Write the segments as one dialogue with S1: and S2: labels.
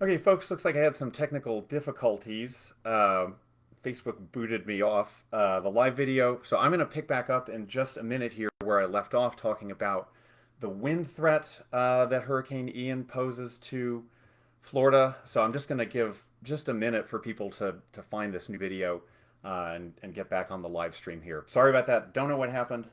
S1: Okay, folks, looks like I had some technical difficulties. Facebook booted me off the live video, so I'm going to pick back up in just a minute here where I left off talking about the wind threat that Hurricane Ian poses to Florida. So I'm just going to give just a minute for people to find this new video and get back on the live stream here. Sorry about that. Don't know what happened.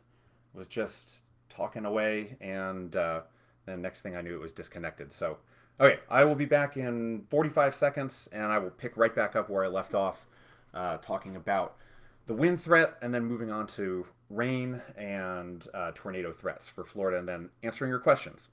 S1: Was just talking away, and then next thing I knew, it was disconnected. So, okay, I will be back in 45 seconds, and I will pick right back up where I left off, talking about the wind threat, and then moving on to rain and tornado threats for Florida, and then answering your questions.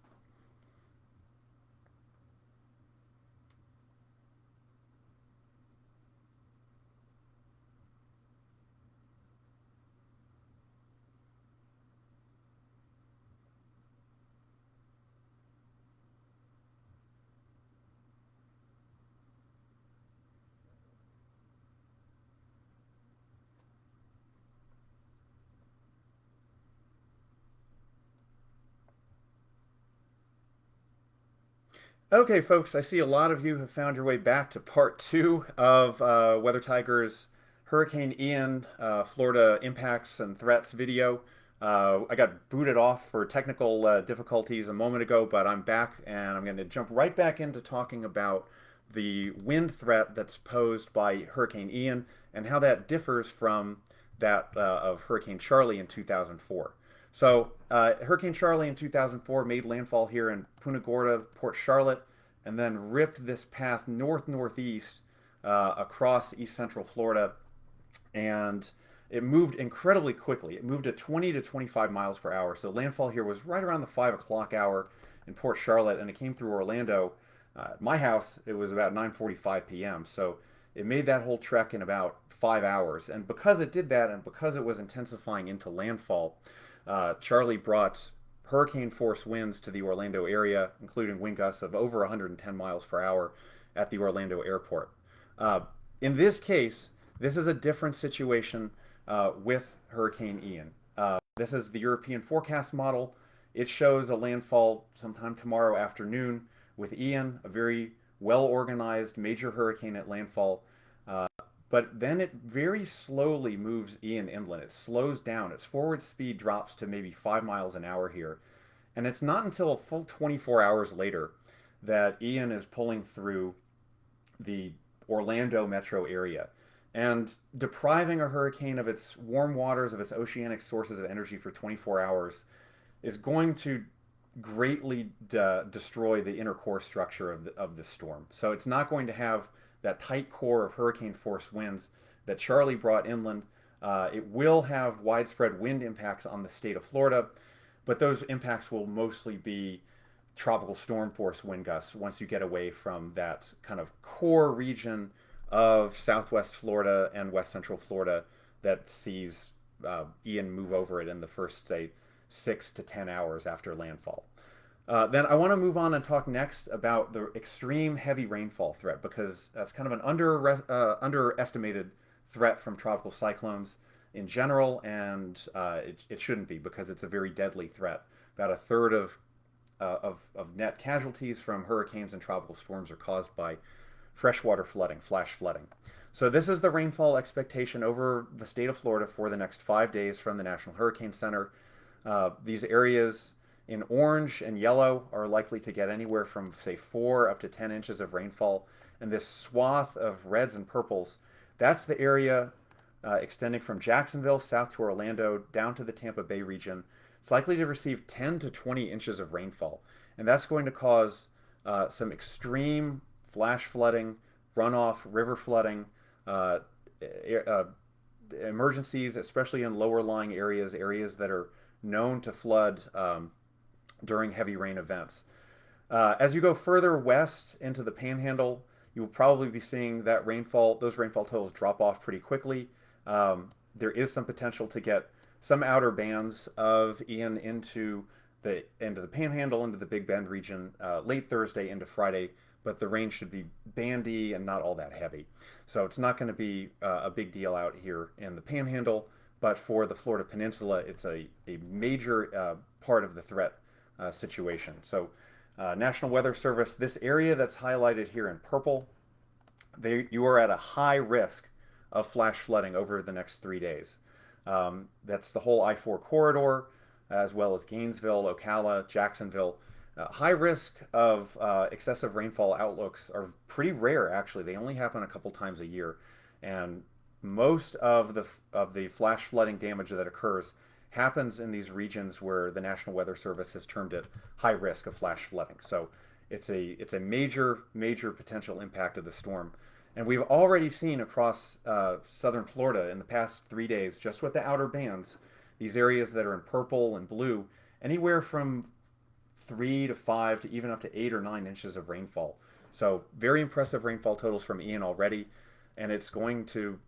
S1: Okay, folks, I see a lot of you have found your way back to part two of WeatherTiger's Hurricane Ian Florida impacts and threats video. I got booted off for technical difficulties a moment ago, but I'm back and I'm going to jump right back into talking about the wind threat that's posed by Hurricane Ian and how that differs from that of Hurricane Charley in 2004. So, Hurricane Charley in 2004 made landfall here in Punta Gorda, Port Charlotte, and then ripped this path north-northeast across east central Florida. And it moved incredibly quickly. It moved at 20 to 25 miles per hour. So, landfall here was right around the 5 o'clock hour in Port Charlotte, and it came through Orlando. My house, it was about 9:45 p.m. So, it made that whole trek in about 5 hours. And because it did that, and because it was intensifying into landfall, Charlie brought hurricane force winds to the Orlando area, including wind gusts of over 110 miles per hour at the Orlando airport. Uh, in this case, this is a different situation with Hurricane Ian. This is the European forecast model. It shows a landfall sometime tomorrow afternoon with Ian, a very well organized major hurricane at landfall. But then it very slowly moves Ian inland. It slows down. Its forward speed drops to maybe 5 miles an hour here. And it's not until a full 24 hours later that Ian is pulling through the Orlando metro area and depriving a hurricane of its warm waters, of its oceanic sources of energy for 24 hours is going to greatly destroy the inner core structure of the storm. So it's not going to have that tight core of hurricane force winds that Charlie brought inland. It will have widespread wind impacts on the state of Florida, but those impacts will mostly be tropical storm force wind gusts once you get away from that kind of core region of southwest Florida and west central Florida that sees Ian move over it in the first, say, 6 to 10 hours after landfall. Then I want to move on and talk next about the extreme heavy rainfall threat because that's kind of an underestimated threat from tropical cyclones in general, and it shouldn't be because it's a very deadly threat. About a third of net casualties from hurricanes and tropical storms are caused by freshwater flooding, flash flooding. So this is the rainfall expectation over the state of Florida for the next 5 days from the National Hurricane Center. These areas in orange and yellow are likely to get anywhere from, say, 4 up to 10 inches of rainfall. And this swath of reds and purples, that's the area extending from Jacksonville south to Orlando down to the Tampa Bay region. It's likely to receive 10 to 20 inches of rainfall. And that's going to cause some extreme flash flooding, runoff, river flooding, uh, emergencies, especially in lower lying areas, areas that are known to flood during heavy rain events. As you go further west into the Panhandle, you will probably be seeing that those rainfall totals drop off pretty quickly. There is some potential to get some outer bands of Ian into the Panhandle, into the Big Bend region late Thursday into Friday, but the rain should be bandy and not all that heavy. So it's not going to be a big deal out here in the Panhandle, but for the Florida Peninsula, it's a major part of the threat situation. So National Weather Service, this area that's highlighted here in purple, you are at a high risk of flash flooding over the next 3 days. That's the whole I-4 corridor, as well as Gainesville, Ocala, Jacksonville. High risk of excessive rainfall outlooks are pretty rare, actually. They only happen a couple times a year, and most of the flash flooding damage that occurs happens in these regions where the National Weather Service has termed it high risk of flash flooding. So it's a major potential impact of the storm, and we've already seen across southern Florida in the past 3 days, just with the outer bands, these areas that are in purple and blue, anywhere from 3 to 5 to even up to 8 or 9 inches of rainfall. So very impressive rainfall totals from Ian already, and it's going to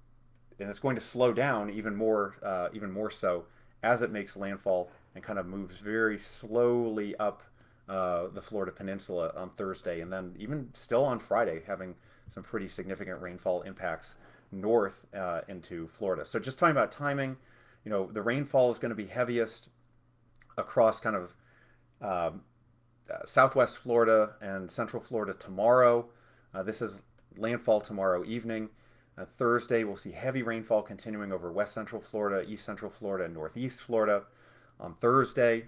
S1: slow down even more so as it makes landfall and kind of moves very slowly up the Florida Peninsula on Thursday, and then even still on Friday, having some pretty significant rainfall impacts north into Florida. So just talking about timing, the rainfall is going to be heaviest across kind of southwest Florida and central Florida tomorrow. This is landfall tomorrow evening. Thursday, we'll see heavy rainfall continuing over west central Florida, east central Florida, and northeast Florida. On Thursday,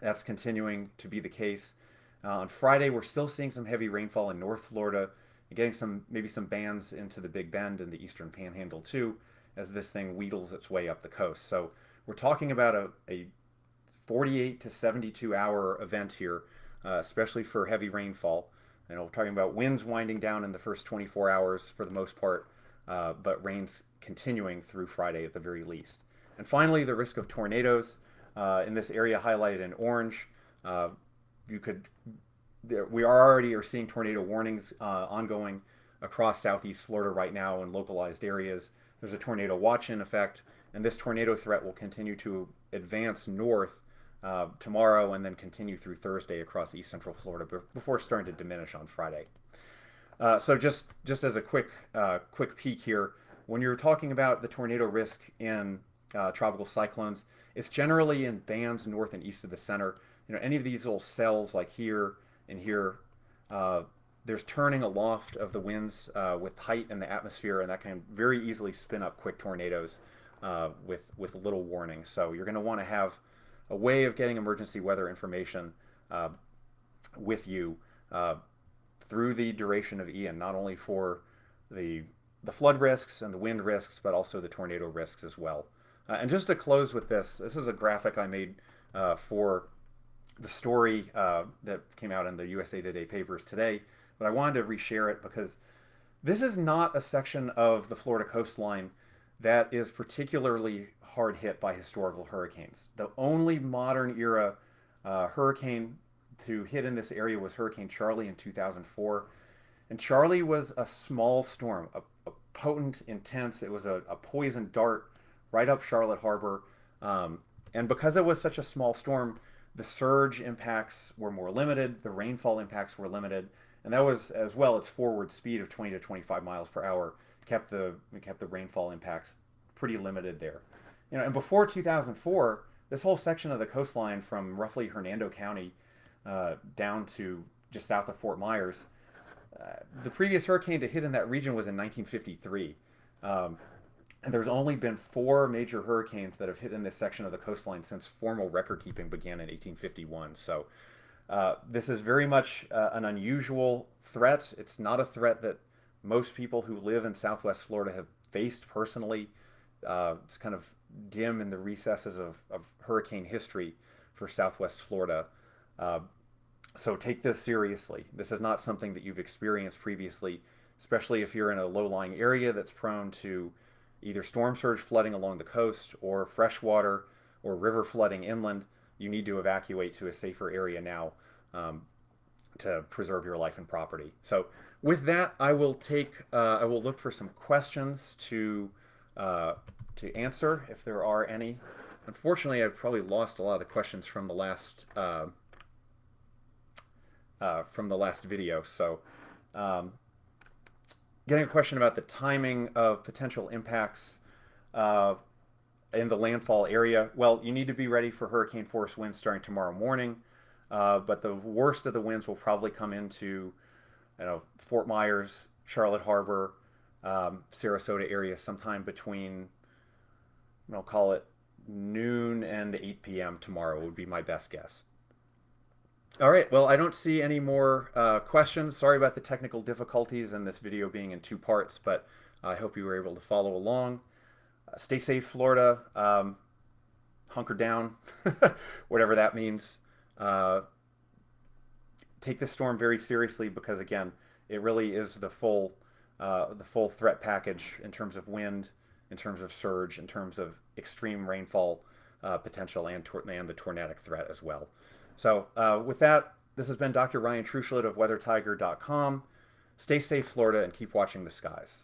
S1: that's continuing to be the case. On Friday, we're still seeing some heavy rainfall in North Florida, and getting maybe some bands into the Big Bend and the Eastern Panhandle too, as this thing wheedles its way up the coast. So we're talking about a 48 to 72 hour event here, especially for heavy rainfall. And we're talking about winds winding down in the first 24 hours for the most part, but rains continuing through Friday at the very least. And finally, the risk of tornadoes in this area highlighted in orange. We already are seeing tornado warnings ongoing across southeast Florida right now in localized areas. There's a tornado watch in effect, and this tornado threat will continue to advance north tomorrow and then continue through Thursday across east central Florida before starting to diminish on Friday. So just as a quick peek here, when you're talking about the tornado risk in tropical cyclones, it's generally in bands north and east of the center. Any of these little cells like here and here, there's turning aloft of the winds with height in the atmosphere, and that can very easily spin up quick tornadoes with little warning. So you're going to want to have a way of getting emergency weather information with you through the duration of Ian, not only for the flood risks and the wind risks, but also the tornado risks as well. And just to close with this is a graphic I made for the story that came out in the USA Today papers today, but I wanted to reshare it because this is not a section of the Florida coastline that is particularly hard hit by historical hurricanes. The only modern era hurricane to hit in this area was Hurricane Charlie in 2004. And Charlie was a small storm, a potent, intense, it was a poison dart right up Charlotte Harbor. And because it was such a small storm, the surge impacts were more limited, the rainfall impacts were limited, and that was, as well, its forward speed of 20 to 25 miles per hour kept the rainfall impacts pretty limited there. And before 2004, this whole section of the coastline from roughly Hernando County down to just south of Fort Myers, the previous hurricane to hit in that region was in 1953. And there's only been 4 major hurricanes that have hit in this section of the coastline since formal record keeping began in 1851. So this is very much an unusual threat. It's not a threat that most people who live in Southwest Florida have faced personally. It's kind of dim in the recesses of hurricane history for Southwest Florida. So take this seriously. This is not something that you've experienced previously, especially if you're in a low-lying area that's prone to either storm surge flooding along the coast or freshwater or river flooding inland. You need to evacuate to a safer area now to preserve your life and property. So with that, I will look for some questions to answer if there are any. Unfortunately, I've probably lost a lot of the questions from the last video. So getting a question about the timing of potential impacts in the landfall area. Well, you need to be ready for hurricane force winds starting tomorrow morning. but the worst of the winds will probably come into, Fort Myers, Charlotte Harbor, Sarasota area sometime between, call it noon and 8 p.m. tomorrow would be my best guess. All right, well, I don't see any more questions. Sorry about the technical difficulties and this video being in two parts, but I hope you were able to follow along. Stay safe, Florida. Hunker down, whatever that means. Uh, Take this storm very seriously because, again, it really is the full threat package in terms of wind, in terms of surge, in terms of extreme rainfall potential, and the tornadic threat as well. So with that, this has been Dr. Ryan Truchelut of WeatherTiger.com. Stay safe, Florida, and keep watching the skies.